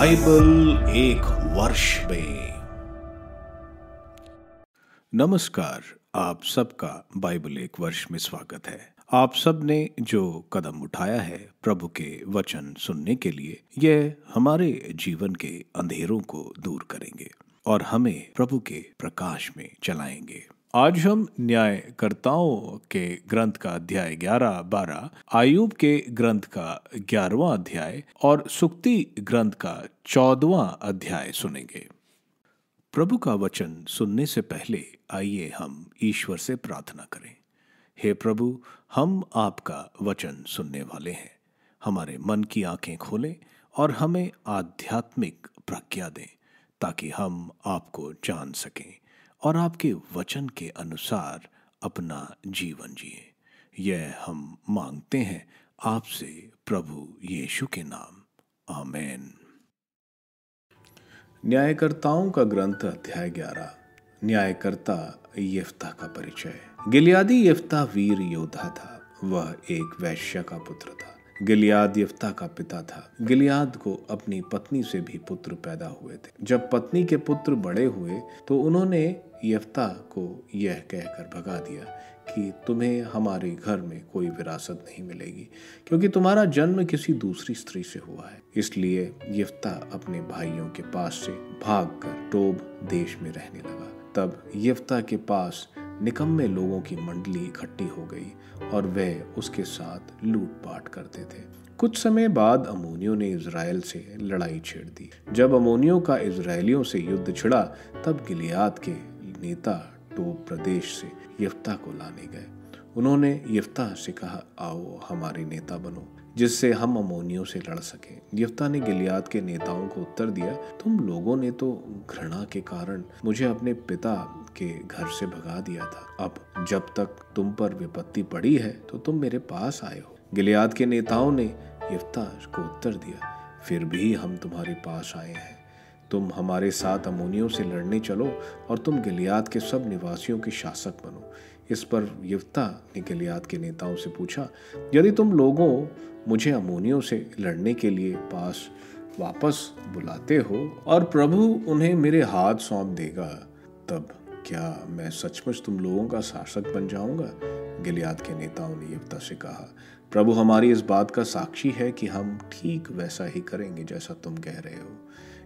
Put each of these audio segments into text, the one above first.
Bible एक वर्ष में। नमस्कार, आप सबका बाइबल एक वर्ष में स्वागत है। आप सब ने जो कदम उठाया है प्रभु के वचन सुनने के लिए, यह हमारे जीवन के अंधेरों को दूर करेंगे और हमें प्रभु के प्रकाश में चलाएंगे। आज हम न्यायकर्ताओं के ग्रंथ का अध्याय 11, 12, आयूब के ग्रंथ का 11वां अध्याय और सुक्ति ग्रंथ का 14वां अध्याय सुनेंगे। प्रभु का वचन सुनने से पहले आइए हम ईश्वर से प्रार्थना करें। हे प्रभु, हम आपका वचन सुनने वाले हैं। हमारे मन की आंखें खोलें और हमें आध्यात्मिक प्रज्ञा दें ताकि हम आपको जान सकें और आपके वचन के अनुसार अपना जीवन जिए। यह हम मांगते हैं आपसे प्रभु यीशु के नाम, आमीन। न्यायकर्ताओं का ग्रंथ अध्याय 11। न्यायकर्ता यिफ्ता का परिचय। गिलियादी यिफ्ता वीर योद्धा था। वह एक वैश्य का पुत्र था। गिलियाद यिफ्ता का पिता था। गिलियाद को अपनी पत्नी से भी पुत्र पैदा हुए थे। जब पत्नी के पुत्र बड़े हुए तो उन्होंने यिफ्ता को यह कहकर भगा दिया कि तुम्हें हमारे घर में कोई विरासत नहीं मिलेगी, क्योंकि तुम्हारा जन्म किसी दूसरी स्त्री से हुआ है। इसलिए यिफ्ता अपने भाइयों के पास से भागकर टोब देश में रहने लगा। तब यिफ्ता के पास निकम्मे लोगों की मंडली इकट्ठी हो गई और वे उसके साथ लूटपाट करते थे। कुछ समय बाद अम्मोनियों ने इजराइल से लड़ाई छेड़ दी। जब अम्मोनियों का इजराइलियों से युद्ध छिड़ा, तब गिलियाद के नेता टोब प्रदेश से यिफ्ता को लाने गए। उन्होंने यिफ्ता से कहा, आओ हमारे नेता बनो, जिससे हम अम्मोनियों से लड़ सकें। यिफ्ता ने गिलियाद के नेताओं को उत्तर दिया, तुम लोगों ने तो घृणा के कारण मुझे अपने पिता के घर से भगा दिया था। अब जब तक तुम पर विपत्ति पड़ी है तो तुम मेरे पास आए हो। गिलियाद के नेताओं ने यिफ्ता को उत्तर दिया, फिर भी हम तुम्हारे पास आए हैं। तुम हमारे साथ अम्मोनियों से लड़ने चलो और तुम गिलियाद के सब निवासियों के शासक बनो। इस पर यिफ्ता ने गिलियाद के नेताओं से पूछा, यदि तुम लोगों मुझे अम्मोनियों से लड़ने के लिए पास वापस बुलाते हो और प्रभु उन्हें मेरे हाथ सौंप देगा, तब क्या मैं सचमुच तुम लोगों का शासक बन जाऊंगा? गिलियाद के नेताओं ने यिफ्ता से कहा, प्रभु हमारी इस बात का साक्षी है कि हम ठीक वैसा ही करेंगे जैसा तुम कह रहे हो।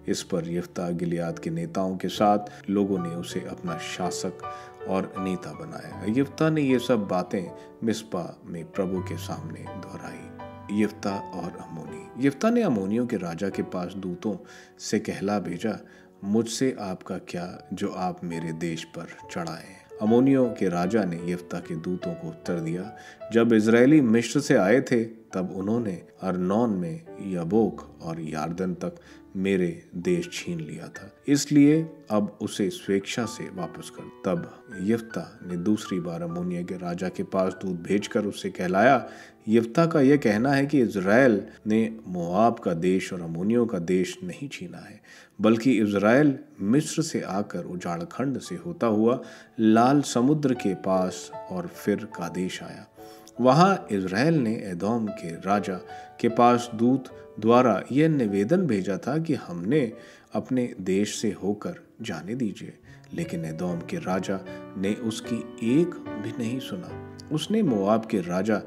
इस पर यिफ्ता गिलियाद के नेताओं के साथ लोगों ने उसे अपना शासक और नेता बनाया। यिफ्ता ने ये सब बातें मिस्पा में प्रभु के सामने दोहराई। यिफ्ता और अम्मोनी। यिफ्ता ने अम्मोनियों के राजा के पास दूतों से कहला भेजा, मुझसे आपका क्या जो आप मेरे देश पर चढ़ाए। अम्मोनियों के राजा ने यिफ्ता के दूतों को उत्तर दिया, जब इजरायली मिस्र से आए थे तब उन्होंने अर्नोन में यबोक और यार्दन तक मेरे देश छीन लिया था, इसलिए अब उसे स्वेच्छा से वापस कर। तब यिफ्ता ने दूसरी बार अम्मोनिया के राजा के पास दूत भेजकर उससे कहलाया, यिफ्ता का यह कहना है कि इजराइल ने मोआब का देश और अम्मोनियों का देश नहीं छीना है, बल्कि इजराइल मिस्र से आकर उजाड़खंड से होता हुआ लाल समुद्र के पास और फिर कादेश आया। वहां इजराइल ने एदोम के राजा के पास दूत द्वारा यह निवेदन भेजा था कि हमने अपने देश से होकर जाने दीजिए, लेकिन एदोम के राजा ने उसकी एक भी नहीं सुना। उसने मोआब के राजा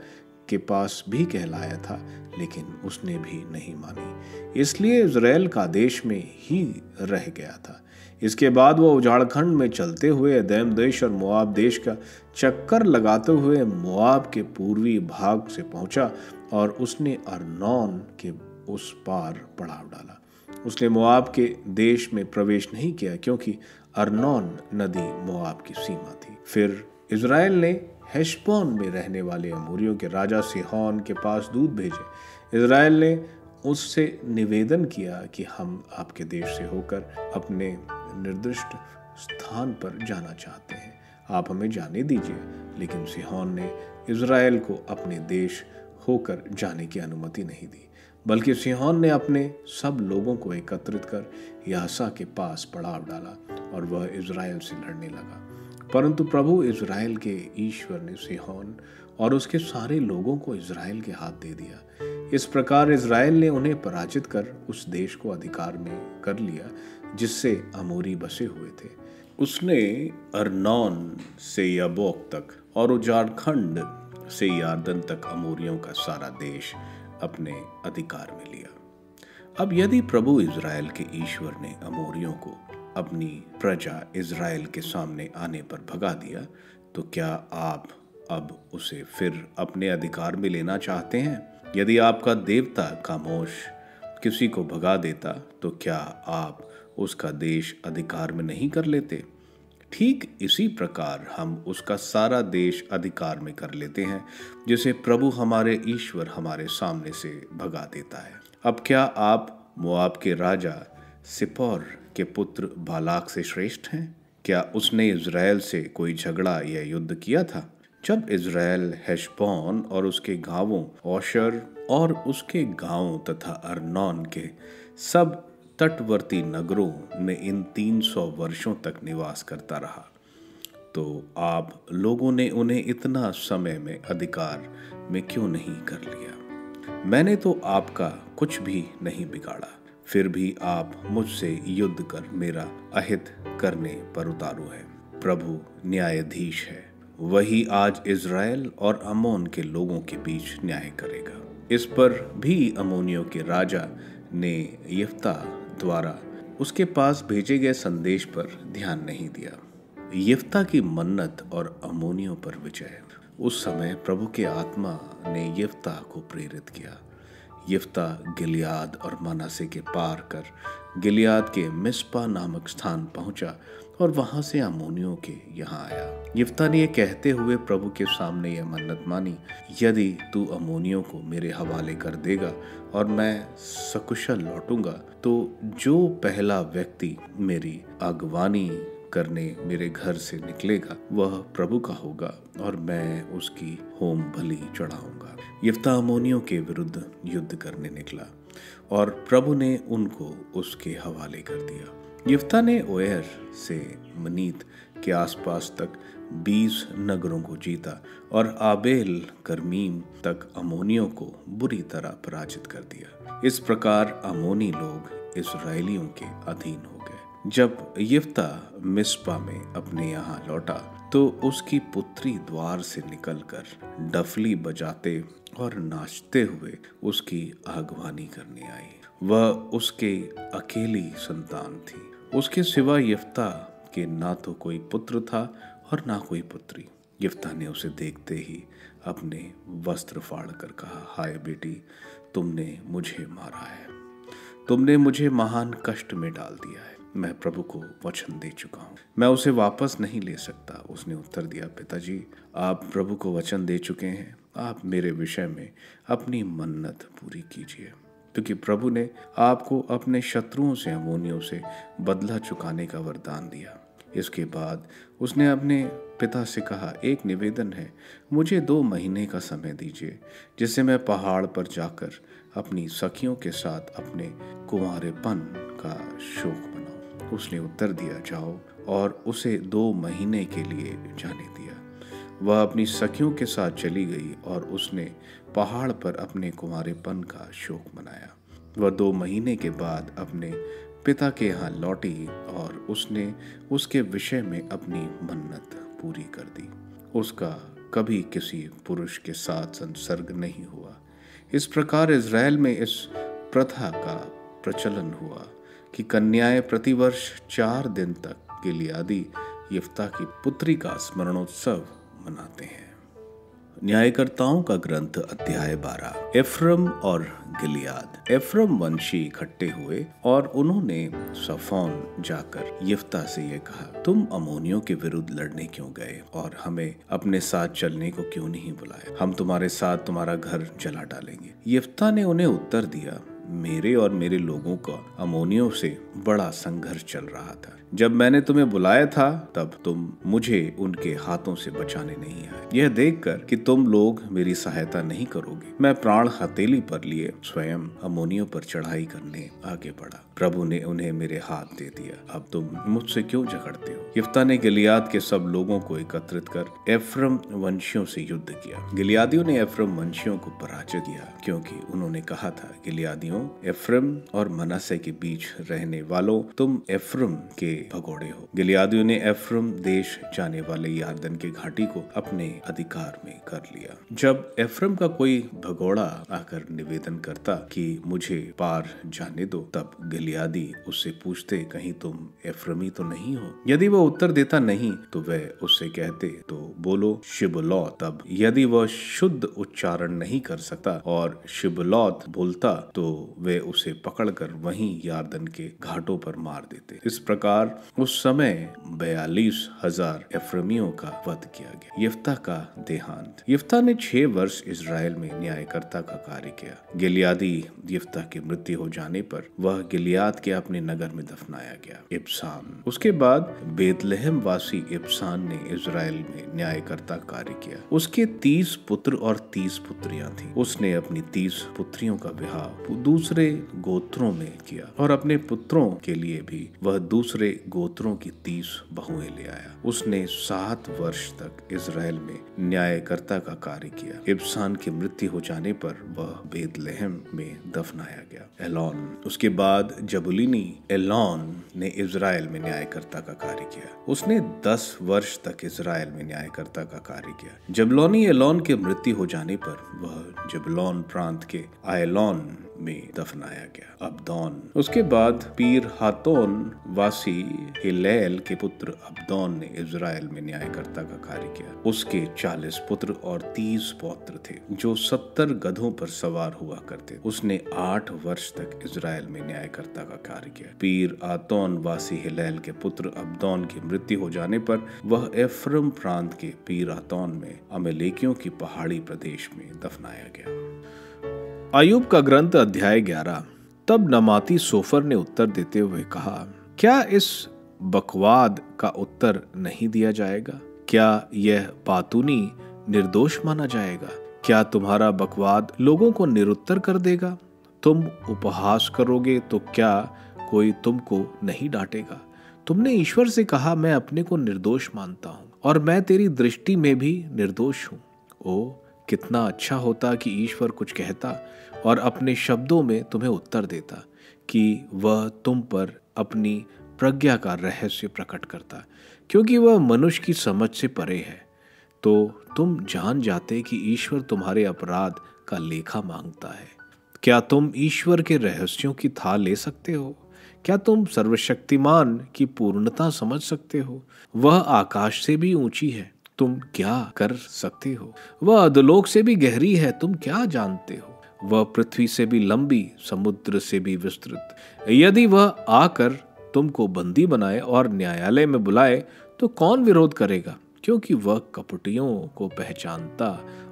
के पास भी कहलाया था, लेकिन उसने भी नहीं मानी, इसलिए इजराइल कादेश में ही रह गया था। इसके बाद वह उजाड़खंड में चलते हुए एदोम देश और मोआब देश का चक्कर लगाते हुए मोआब के पूर्वी भाग से पहुंचा और उसने अर्नोन के उस पार पड़ाव डाला। उसने मोआब के देश में प्रवेश नहीं किया, क्योंकि अर्नोन नदी मोआब की सीमा थी। फिर इजराइल ने हेशबोन में रहने वाले अमोरियों के राजा सीहोन के पास दूत भेजे। इजराइल ने उससे निवेदन किया कि हम आपके देश से होकर अपने निर्दिष्ट स्थान पर जाना चाहते हैं, आप हमें जाने दीजिए। लेकिन सीहोन ने इजराइल को अपने देश होकर जाने की अनुमति नहीं दी, बल्कि सीहोन ने अपने सब लोगों को एकत्रित कर यासा के पास पड़ाव डाला और वह इजराइल से लड़ने लगा। परंतु प्रभु इजराइल के ईश्वर ने सीहोन और उसके सारे लोगों को इजराइल के हाथ दे दिया। इस प्रकार इज़राइल ने उन्हें पराजित कर उस देश को अधिकार में कर लिया जिससे अमोरी बसे हुए थे। उसने अर्नोन से यब्बोक तक और उजाड़खंड से यारदन तक अमोरियों का सारा देश अपने अधिकार में लिया। अब यदि प्रभु इज़राइल के ईश्वर ने अमोरियों को अपनी प्रजा इज़राइल के सामने आने पर भगा दिया, तो क्या आप अब उसे फिर अपने अधिकार में लेना चाहते हैं? यदि आपका देवता खामोश किसी को भगा देता, तो क्या आप उसका देश अधिकार में नहीं कर लेते? ठीक इसी प्रकार हम उसका सारा देश अधिकार में कर लेते हैं, जिसे प्रभु हमारे ईश्वर हमारे सामने से भगा देता है। अब क्या आप मोआब के राजा सिपोर के पुत्र बालाक से श्रेष्ठ हैं? क्या उसने इज़राइल से कोई झगड़ा या युद्ध किया था? जब इज़राइल हेशबोन और उसके गांवों, ओशर और उसके गांवों तथा अर्नोन के सब तटवर्ती नगरों में इन 300 वर्षों तक निवास करता रहा, तो आप लोगों ने उन्हें इतना समय में अधिकार में क्यों नहीं कर लिया? मैंने तो आपका कुछ भी नहीं बिगाड़ा, फिर भी आप मुझसे युद्ध कर मेरा अहित करने पर उतारू है। प्रभु न्यायाधीश है, वही आज इज़राइल और अमोन के लोगों के बीच न्याय करेगा। इस पर भी अमोनियों के राजा ने यिफ्ता द्वारा उसके पास भेजे गए संदेश पर ध्यान नहीं दिया। यिफ्ता की मन्नत और अमोनियों पर विजय। उस समय प्रभु के आत्मा ने यिफ्ता को प्रेरित किया। यिफ्ता गिलियाद और मनासे के पार कर गिलियाद के मिस्पा नामक स्थान पहुंचा और वहां से अमोनियों के यहाँ आया। यिफ्ता ने यह कहते हुए प्रभु के सामने यह मन्नत मानी, यदि तू अमोनियों को मेरे हवाले कर देगा और मैं सकुशल लौटूंगा, तो जो पहला व्यक्ति मेरी अगवानी करने मेरे घर से निकलेगा वह प्रभु का होगा और मैं उसकी होम बलि चढ़ाऊंगा। यिफ्ता अमोनियों के विरुद्ध युद्ध करने निकला और प्रभु ने उनको उसके हवाले कर दिया। यिफ्ता ने ओएर से मनीत के आसपास तक 20 नगरों को जीता और आबेल कर्मीम तक अमोनियों को बुरी तरह पराजित कर दिया। इस प्रकार अमोनी लोग इस्राएलियों के अधीन हो गए। जब यिफ्ता मिस्पा में अपने यहाँ लौटा, तो उसकी पुत्री द्वार से निकलकर डफली बजाते और नाचते हुए उसकी आगवानी करने आई। वह उसके अकेली संतान थी। उसके सिवा यिफ्ता के ना तो कोई पुत्र था और ना कोई पुत्री। यिफ्ता ने उसे देखते ही अपने वस्त्र फाड़कर कहा, हाय बेटी, तुमने मुझे मारा है, तुमने मुझे महान कष्ट में डाल दिया है। मैं प्रभु को वचन दे चुका हूँ, मैं उसे वापस नहीं ले सकता। उसने उत्तर दिया, पिताजी, आप प्रभु को वचन दे चुके हैं, आप मेरे विषय में अपनी मन्नत पूरी कीजिए, क्योंकि प्रभु ने आपको अपने शत्रुओं से, अमोनियों से बदला चुकाने का वरदान दिया। इसके बाद उसने अपने पिता से कहा, एक निवेदन है, मुझे 2 महीने का समय दीजिए, जिससे मैं पहाड़ पर जाकर अपनी सखियों के साथ अपने कुंवारेपन का शोक मनाऊं। उसने उत्तर दिया, जाओ, और उसे 2 महीने के लिए जाने दिया। वह अपनी सखियों के साथ चली गई और उसने पहाड़ पर अपने कुंवारेपन का शोक मनाया। वह 2 महीने के बाद अपने पिता के यहाँ लौटी और उसने उसके विषय में अपनी मन्नत पूरी कर दी। उसका कभी किसी पुरुष के साथ संसर्ग नहीं हुआ। इस प्रकार इज़राइल में इस प्रथा का प्रचलन हुआ कि कन्याएं प्रतिवर्ष 4 दिन तक गिलियादी यिफ्ता की पुत्री का स्मरणोत्सव मनाते हैं। न्यायकर्ताओं का ग्रंथ अध्याय 12। एफ्रम और गिलियाद। एफ्रम वंशी इकट्ठे हुए और उन्होंने सफोन जाकर यिफ्ता से ये कहा, तुम अमोनियों के विरुद्ध लड़ने क्यों गए और हमें अपने साथ चलने को क्यों नहीं बुलाया? हम तुम्हारे साथ तुम्हारा घर जला डालेंगे। यिफ्ता ने उन्हें उत्तर दिया, मेरे और मेरे लोगों का अम्मोनियों से बड़ा संघर्ष चल रहा था। जब मैंने तुम्हें बुलाया था तब तुम मुझे उनके हाथों से बचाने नहीं आए। यह देखकर कि तुम लोग मेरी सहायता नहीं करोगे, मैं प्राण हथेली पर लिए स्वयं अम्मोनियों पर चढ़ाई करने आगे बढ़ा। प्रभु ने उन्हें मेरे हाथ दे दिया। अब तुम मुझसे क्यों झगड़ते हो? यिप्तह ने गिलियाद के सब लोगों को एकत्रित कर एफ्रम वंशियों से युद्ध किया। गिलियादियों ने एफ्रम वंशियों को पराजित किया, क्योंकि उन्होंने कहा था, गिलियादियों, एफ्रम और मनश्शे के बीच रहने वालों, तुम एफ्रम के भगोड़े हो। गिलियादियों ने एफ्रम देश जाने वाले यारदन के घाटी को अपने अधिकार में कर लिया। जब एफ्रम का कोई भगोड़ा आकर निवेदन करता कि मुझे पार जाने दो, तब गिलियादी उससे पूछते, कहीं तुम एफ्रमी तो नहीं हो? यदि वह उत्तर देता नहीं तो वह उससे कहते, तो बोलो शिबलौत। तब यदि वह शुद्ध उच्चारण नहीं कर सकता और शिबलौत बोलता तो वे उसे पकड़कर वहीं यारदन के घाटों पर मार देते। इस प्रकार उस समय 42,000 एफ्रमियों का वध किया गया। यिप्तह का देहांत। यिप्तह ने 6 वर्ष इजराइल में न्यायकर्ता का कार्य किया। गिलियादी यिप्तह की मृत्यु हो जाने पर वह गिलियाद के अपने नगर में दफनाया गया, इब्सान। उसके बाद बेतलहम वासी इब्सान ने इजराइल में न्यायकर्ता कार्य किया। उसके 30 पुत्र और 30 पुत्रियां थीं। उसने अपनी 30 पुत्रियों का विवाह दूसरे गोत्रों में किया और अपने पुत्रों के लिए भी वह दूसरे गोत्रों की 30 बहुएं ले आया। उसने 7 वर्ष तक इजराइल में न्यायकर्ता का कार्य किया। इब्सान की मृत्यु हो जाने पर वह बेतलहम में दफनाया गया। एलोन। उसके बाद जबुलिनी एलोन ने इजराइल में न्यायकर्ता का कार्य किया। उसने 10 वर्ष तक इजराइल में न्यायकर्ता का कार्य किया। जबलोनी एलोन की मृत्यु हो जाने पर वह जबलोन प्रांत के आयलोन में दफनाया गया। अब्दोन। उसके बाद पीर हातोन वासी हिलेल के पुत्र अब्दोन ने इजराइल में न्यायकर्ता का कार्य किया। उसके 40 पुत्र और 30 पौत्र थे, जो 70 गधों पर सवार हुआ करते। उसने 8 वर्ष तक इजराइल में न्यायकर्ता का कार्य किया। पीर आतोन वासी हिलेल के पुत्र अब्दोन की मृत्यु हो जाने पर वह एफ्रम प्रांत के पीर आतोन में अमेलेकियों की पहाड़ी प्रदेश में दफनाया गया। अय्यूब का ग्रंथ अध्याय 11। तब नमाती सोफर ने उत्तर देते हुए कहा, क्या इस बकवाद का उत्तर नहीं दिया जाएगा? क्या यह बातूनी निर्दोष माना जाएगा? क्या तुम्हारा बकवाद लोगों को निरुत्तर कर देगा? तुम उपहास करोगे तो क्या कोई तुमको नहीं डांटेगा? तुमने ईश्वर से कहा, मैं अपने को निर्दोष मानता हूँ और मैं तेरी दृष्टि में भी निर्दोष हूँ। ओ कितना अच्छा होता कि ईश्वर कुछ कहता और अपने शब्दों में तुम्हें उत्तर देता, कि वह तुम पर अपनी प्रज्ञा का रहस्य प्रकट करता, क्योंकि वह मनुष्य की समझ से परे है। तो तुम जान जाते कि ईश्वर तुम्हारे अपराध का लेखा मांगता है। क्या तुम ईश्वर के रहस्यों की था ले सकते हो? क्या तुम सर्वशक्तिमान की पूर्णता समझ सकते हो? वह आकाश से भी ऊंची है, तुम क्या कर सकते हो? वह अधोलोक से भी गहरी है, तुम क्या जानते हो? वह पृथ्वी से भी लंबी, समुद्र से भी विस्तृत। यदि वह आकर तुमको बंदी बनाए और न्यायालय में बुलाए तो कौन विरोध करेगा? क्योंकि वह कपटियों को पहचानता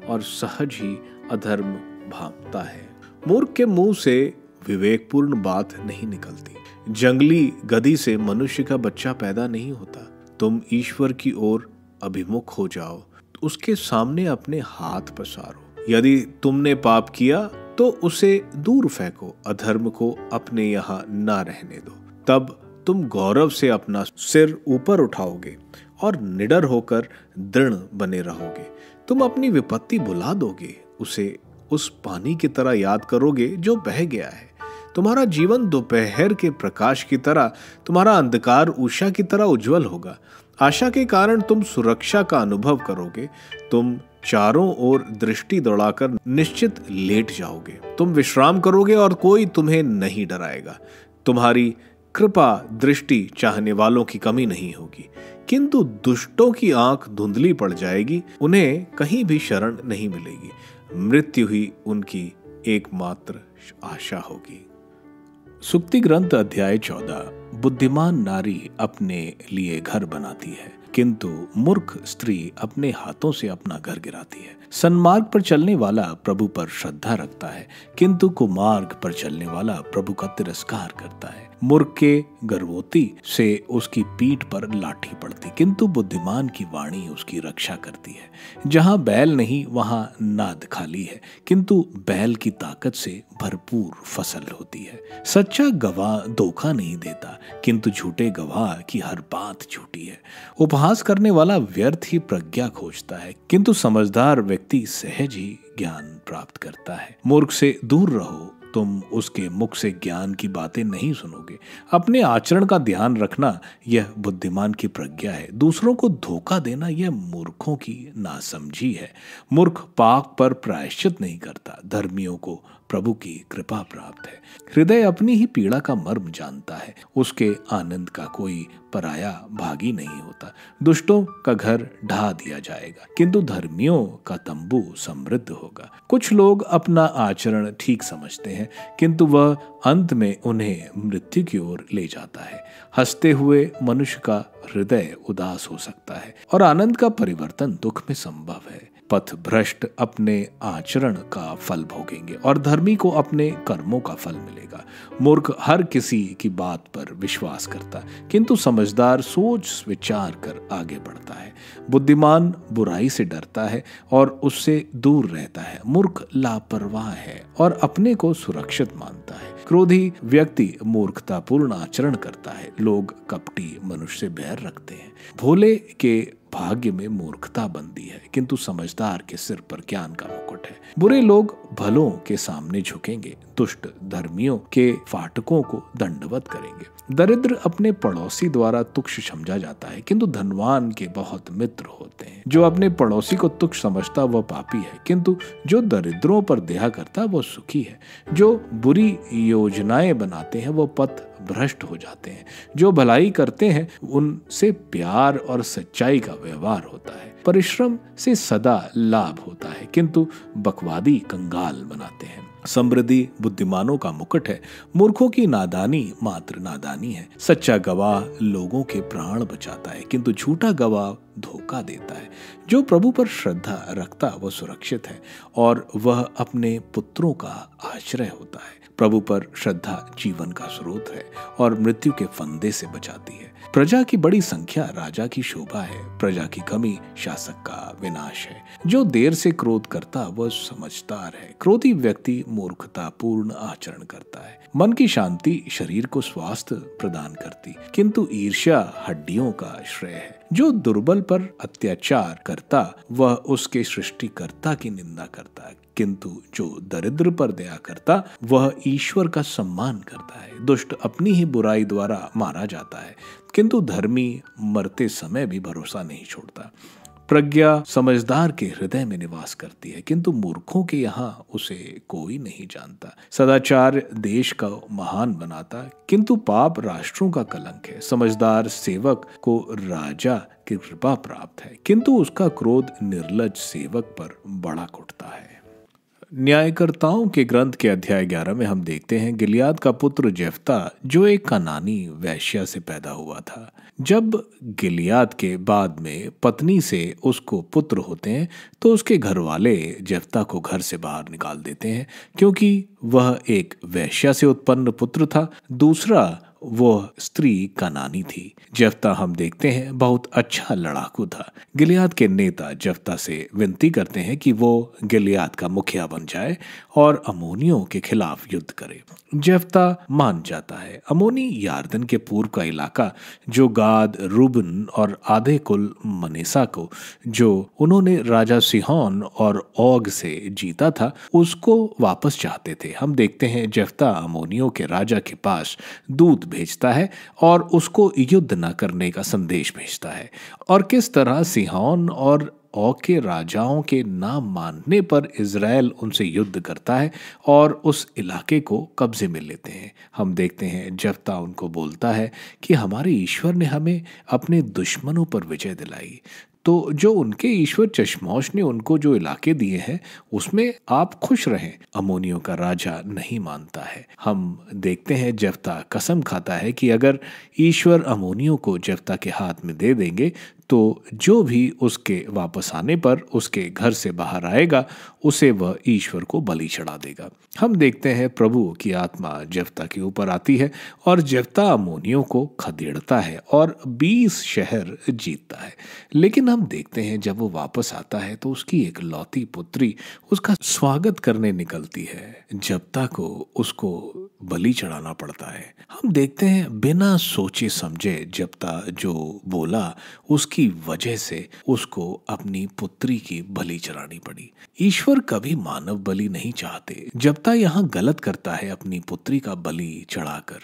और सहज ही अधर्म भांपता है। मूर्ख के मुंह से विवेकपूर्ण बात नहीं निकलती। जंगली गधी से मनुष्य का बच्चा पैदा नहीं होता। तुम ईश्वर की ओर अभिमुख हो जाओ, उसके सामने अपने हाथ पसारो। यदि तुमने पाप किया तो उसे दूर फेंको, अधर्म को अपने यहाँ ना रहने दो। तब तुम गौरव से अपना सिर ऊपर उठाओगे और निडर होकर दृढ़ बने रहोगे। तुम अपनी विपत्ति भुला दोगे, उसे उस पानी की तरह याद करोगे जो बह गया है। तुम्हारा जीवन दोपहर के प्रकाश की तरह, तुम्हारा अंधकार उषा की तरह उज्जवल होगा। आशा के कारण तुम सुरक्षा का अनुभव करोगे। तुम चारों ओर दृष्टि दौड़ाकर निश्चित लेट जाओगे। तुम विश्राम करोगे और कोई तुम्हें नहीं डराएगा। तुम्हारी कृपा दृष्टि चाहने वालों की कमी नहीं होगी, किंतु दुष्टों की आंख धुंधली पड़ जाएगी, उन्हें कहीं भी शरण नहीं मिलेगी। मृत्यु ही उनकी एकमात्र आशा होगी। सुक्ति ग्रंथ अध्याय 14। बुद्धिमान नारी अपने लिए घर बनाती है किंतु मूर्ख स्त्री अपने हाथों से अपना घर गिराती है। सन्मार्ग पर चलने वाला प्रभु पर श्रद्धा रखता है, किंतु कुमार्ग पर चलने वाला प्रभु का तिरस्कार करता है। मूर्ख के गर्भवती से उसकी पीठ पर लाठी पड़ती, किंतु बुद्धिमान की वाणी उसकी रक्षा करती है। जहाँ बैल नहीं वहाँ नाद खाली है, किंतु बैल की ताकत से भरपूर फसल होती है। सच्चा गवाह धोखा नहीं देता, किंतु झूठे गवाह की हर बात झूठी है। उपहास करने वाला व्यर्थ ही प्रज्ञा खोजता है, किंतु समझदार व्यक्ति सहज ही ज्ञान प्राप्त करता है। मूर्ख से दूर रहो, तुम उसके मुख से ज्ञान की बातें नहीं सुनोगे। अपने आचरण का ध्यान रखना यह बुद्धिमान की प्रज्ञा है। दूसरों को धोखा देना यह मूर्खों की नासमझी है। मूर्ख पाप पर प्रायश्चित नहीं करता, धर्मियों को प्रभु की कृपा प्राप्त है। हृदय अपनी ही पीड़ा का मर्म जानता है, उसके आनंद का कोई पराया भागी नहीं होता। दुष्टों का घर ढा दिया जाएगा, किंतु धर्मियों का तंबू समृद्ध होगा। कुछ लोग अपना आचरण ठीक समझते हैं, किंतु वह अंत में उन्हें मृत्यु की ओर ले जाता है। हंसते हुए मनुष्य का हृदय उदास हो सकता है, और आनंद का परिवर्तन दुख में संभव है। पथ भ्रष्ट अपने आचरण का फल भोगेंगे, और धर्मी को अपने कर्मों का फल मिलेगा। मूर्ख हर किसी की बात पर विश्वास करता, किंतु समझदार सोच विचार कर आगे बढ़ता है। बुद्धिमान बुराई से डरता है और उससे दूर रहता है। मूर्ख लापरवाह है और अपने को सुरक्षित मानता है। क्रोधी व्यक्ति मूर्खतापूर्ण आचरण करता है। लोग कपटी मनुष्य से बैर रखते हैं। भोले के भाग्य में मूर्खता बंदी है, किंतु समझदार के सिर पर ज्ञान का मुकुट है। बुरे लोग भलों के सामने झुकेंगे, दुष्ट धर्मियों के फाटकों को दंडवत करेंगे। दरिद्र अपने पड़ोसी द्वारा तुच्छ समझा जाता है, किंतु धनवान के बहुत मित्र होते हैं। जो अपने पड़ोसी को तुच्छ समझता वह पापी है, किंतु जो दरिद्रों पर दया करता वह सुखी है। जो बुरी योजनाएं बनाते हैं वह पथ भ्रष्ट हो जाते हैं। जो भलाई करते हैं उनसे प्यार और सच्चाई का व्यवहार होता है। परिश्रम से सदा लाभ होता है, किंतु बकवादी कंगाल बनाते हैं। समृद्धि बुद्धिमानों का मुकुट है, मूर्खों की नादानी मात्र नादानी है। सच्चा गवाह लोगों के प्राण बचाता है, किंतु झूठा गवाह धोखा देता है। जो प्रभु पर श्रद्धा रखता वह सुरक्षित है, और वह अपने पुत्रों का आश्रय होता है। प्रभु पर श्रद्धा जीवन का स्रोत है और मृत्यु के फंदे से बचाती है। प्रजा की बड़ी संख्या राजा की शोभा है, प्रजा की कमी शासक का विनाश है। जो देर से क्रोध करता वह समझदार है, क्रोधी व्यक्ति मूर्खतापूर्ण आचरण करता है। मन की शांति शरीर को स्वास्थ्य प्रदान करती, किंतु ईर्ष्या हड्डियों का श्रेय है। जो दुर्बल पर अत्याचार करता वह उसके सृष्टिकर्ता की निंदा करता, किंतु जो दरिद्र पर दया करता वह ईश्वर का सम्मान करता है। दुष्ट अपनी ही बुराई द्वारा मारा जाता है, किंतु धर्मी मरते समय भी भरोसा नहीं छोड़ता। प्रज्ञा समझदार के हृदय में निवास करती है, किंतु मूर्खों के यहाँ उसे कोई नहीं जानता। सदाचार देश का महान बनाता, किंतु पाप राष्ट्रों का कलंक है। समझदार सेवक को राजा की कृपा प्राप्त है, किंतु उसका क्रोध निर्लज सेवक पर भड़क उठता है। न्यायकर्ताओं के ग्रंथ के अध्याय 11 में हम देखते हैं गिलियाद का पुत्र जेफ्ता, जो एक कनानी वैश्या से पैदा हुआ था। जब गिलियाद के बाद में पत्नी से उसको पुत्र होते हैं तो उसके घर वाले जेफ्ता को घर से बाहर निकाल देते हैं, क्योंकि वह एक वैश्या से उत्पन्न पुत्र था। दूसरा वह स्त्री कनानी थी। जेफ्ता हम देखते हैं बहुत अच्छा लड़ाकू था। गिलियाद के नेता जेफ्ता से विनती करते हैं कि वो गिलियाद का मुखिया बन जाए और अमोनियों के खिलाफ युद्ध करे। जेफ्ता मान जाता है। अमोनी यार्दन के पूर्व का इलाका जो गाद, रूबन और आधे कुल मनेसा को जो उन्होंने राजा सिहोन और ओग से जीता था उसको वापस चाहते थे। हम देखते हैं जेफ्ता अमोनियों के राजा के पास दूत भेजता है और उसको युद्ध न करने का संदेश भेजता है, और किस तरह सिहोन और ओग के राजाओं के ना मानने पर इज़राइल उनसे युद्ध करता है और उस इलाके को कब्जे में लेते हैं। हम देखते हैं जेफ्ता उनको बोलता है कि हमारे ईश्वर ने हमें अपने दुश्मनों पर विजय दिलाई, तो जो उनके ईश्वर चश्मोश ने उनको जो इलाके दिए हैं उसमें आप खुश रहें। अमोनियों का राजा नहीं मानता है। हम देखते हैं जेफ्ता कसम खाता है कि अगर ईश्वर अमोनियों को जेफ्ता के हाथ में दे देंगे तो जो भी उसके वापस आने पर उसके घर से बाहर आएगा उसे वह ईश्वर को बलि चढ़ा देगा। हम देखते हैं प्रभु की आत्मा जेफ्ता के ऊपर आती है और जेफ्ता अम्मोनियों को खदेड़ता है और 20 शहर जीतता है। लेकिन हम देखते हैं जब वो वापस आता है तो उसकी एक लौती पुत्री उसका स्वागत करने निकलती है। जेफ्ता को उसको बलि चढ़ाना पड़ता है। हम देखते हैं बिना सोचे समझे जेफ्ता जो बोला उसकी वजह से उसको अपनी पुत्री की बलि चढ़ानी पड़ी। ईश्वर कभी मानव बलि नहीं चाहते। जेफ्ता यहाँ गलत करता है अपनी पुत्री का बलि चढ़ाकर,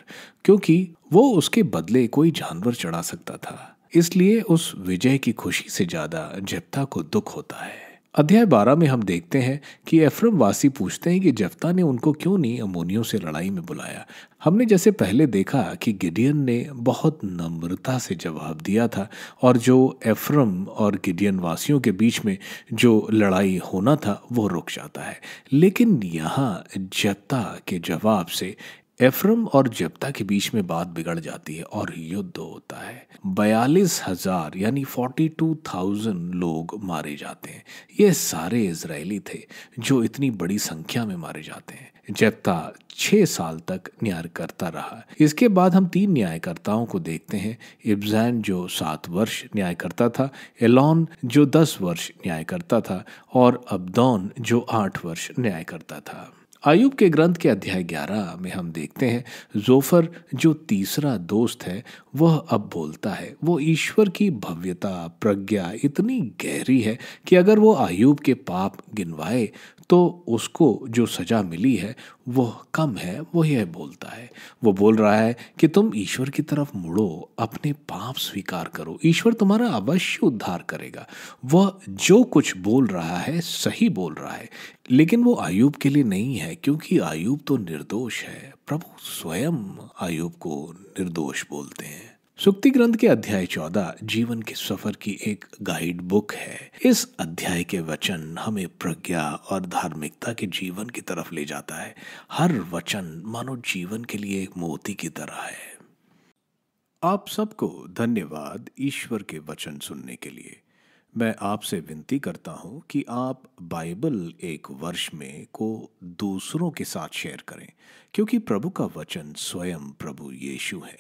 क्योंकि वो उसके बदले कोई जानवर चढ़ा सकता था। इसलिए उस विजय की खुशी से ज्यादा जेफ्ता को दुख होता है। अध्याय 12 में हम देखते हैं कि एफ्रम वासी पूछते हैं कि जेफ्ता ने उनको क्यों नहीं अम्मोनियों से लड़ाई में बुलाया। हमने जैसे पहले देखा कि गिडियन ने बहुत नम्रता से जवाब दिया था और जो एफ्रम और गिडियन वासियों के बीच में जो लड़ाई होना था वो रुक जाता है। लेकिन यहाँ जेफ्ता के जवाब से एफ्रम और जेफ्ता के बीच में बात बिगड़ जाती है और युद्ध होता है। 42,000 यानी 42,000 लोग मारे जाते हैं। ये सारे इजरायली थे जो इतनी बड़ी संख्या में मारे जाते हैं। जेफ्ता 6 साल तक न्याय करता रहा। इसके बाद हम 3 न्यायकर्ताओं को देखते हैं। इब्जैन जो 7 वर्ष न्याय करता था, एलोन जो 10 वर्ष न्याय करता था और अब्दोन जो 8 वर्ष न्याय करता था। आयुब के ग्रंथ के अध्याय 11 में हम देखते हैं जोफर जो तीसरा दोस्त है वह अब बोलता है। वो ईश्वर की भव्यता प्रज्ञा इतनी गहरी है कि अगर वो आयुब के पाप गिनवाए तो उसको जो सजा मिली है वह कम है। वो यह बोलता है, वो बोल रहा है कि तुम ईश्वर की तरफ मुड़ो, अपने पाप स्वीकार करो, ईश्वर तुम्हारा अवश्य उद्धार करेगा। वह जो कुछ बोल रहा है सही बोल रहा है, लेकिन वो आयुब के लिए नहीं है क्योंकि आयुब तो निर्दोष है। प्रभु स्वयं आयुब को निर्दोष बोलते हैं। सुक्ति ग्रंथ के अध्याय 14 जीवन के सफर की एक गाइड बुक है। इस अध्याय के वचन हमें प्रज्ञा और धार्मिकता के जीवन की तरफ ले जाता है। हर वचन मानो जीवन के लिए एक मोती की तरह है। आप सबको धन्यवाद ईश्वर के वचन सुनने के लिए। मैं आपसे विनती करता हूं कि आप बाइबल एक वर्ष में को दूसरों के साथ शेयर करें, क्योंकि प्रभु का वचन स्वयं प्रभु यीशु है।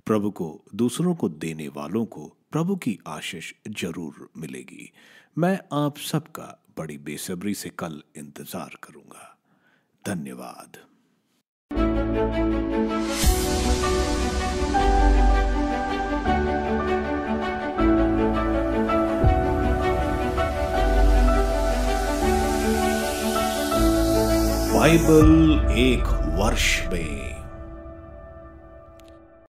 प्रभु को दूसरों को देने वालों को प्रभु की आशीष जरूर मिलेगी। मैं आप सबका बड़ी बेसब्री से कल इंतजार करूंगा। धन्यवाद। बाइबल एक वर्ष में